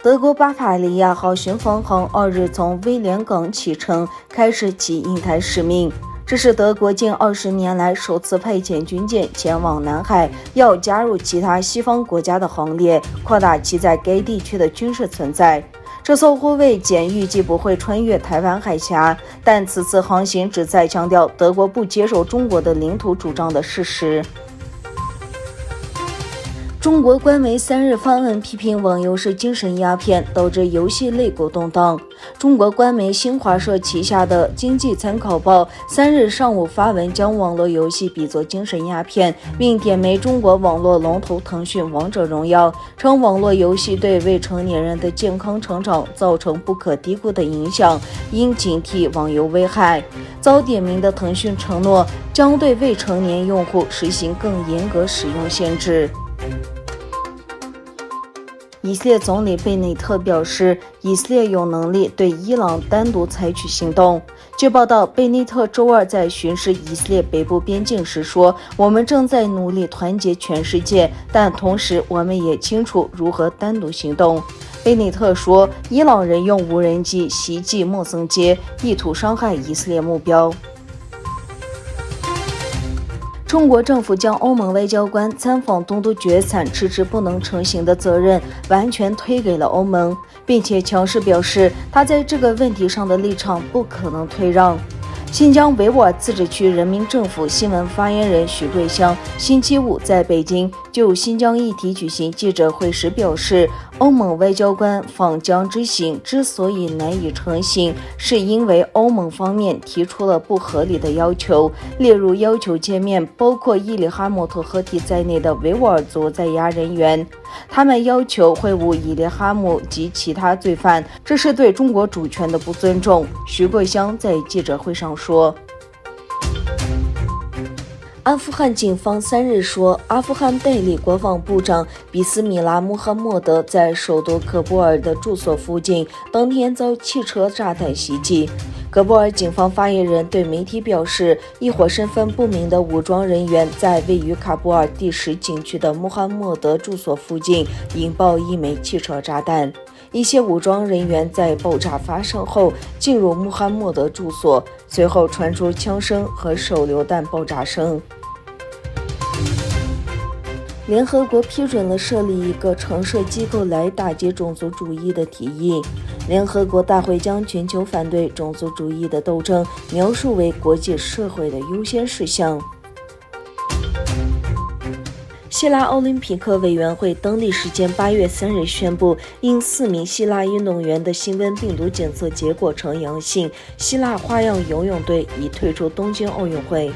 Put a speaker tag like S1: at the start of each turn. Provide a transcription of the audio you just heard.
S1: 德国巴伐利亚号巡防航2日从威廉港启程，开始其印太使命。这是德国近20年来首次派遣军舰前往南海，要加入其他西方国家的行列，扩大其在该地区的军事存在。这艘护卫舰预计不会穿越台湾海峡，但此次航行旨在强调德国不接受中国的领土主张的事实。中国官媒3日发文批评网游是精神鸦片，导致游戏内部动荡。中国官媒新华社旗下的经济参考报3日上午发文，将网络游戏比作精神鸦片，并点名中国网络龙头腾讯王者荣耀，称网络游戏对未成年人的健康成长造成不可低估的影响，应警惕网游危害。遭点名的腾讯承诺将对未成年用户实行更严格使用限制。以色列总理贝内特表示，以色列有能力对伊朗单独采取行动。据报道，贝内特周二在巡视以色列北部边境时说：“我们正在努力团结全世界，但同时我们也清楚如何单独行动。”贝内特说，伊朗人用无人机袭击莫森街，意图伤害以色列目标。中国政府将欧盟外交官参访东突厥惨迟迟不能成行的责任完全推给了欧盟，并且强势表示他在这个问题上的立场不可能退让。新疆维吾尔自治区人民政府新闻发言人许桂香星期五在北京就新疆议题举行记者会时表示，欧盟外交官访疆之行之所以难以成行，是因为欧盟方面提出了不合理的要求，例如要求见面包括伊里哈木特合体在内的维吾尔族在押人员，他们要求会晤伊里哈木及其他罪犯，这是对中国主权的不尊重。许桂香在记者会上说。阿富汗警方3日说，阿富汗代理国防部长比斯米拉·穆罕默德在首都喀布尔的住所附近当天遭汽车炸弹袭击。喀布尔警方发言人对媒体表示，一伙身份不明的武装人员在位于喀布尔第10景区的穆罕默德住所附近引爆一枚汽车炸弹。一些武装人员在爆炸发生后进入穆罕默德住所，随后传出枪声和手榴弹爆炸声。联合国批准了设立一个常设机构来打击种族主义的提议。联合国大会将全球反对种族主义的斗争描述为国际社会的优先事项。希腊奥林匹克委员会当地时间8月3日宣布，因4名希腊运动员的新冠病毒检测结果呈阳性，希腊花样游泳队已退出东京奥运会。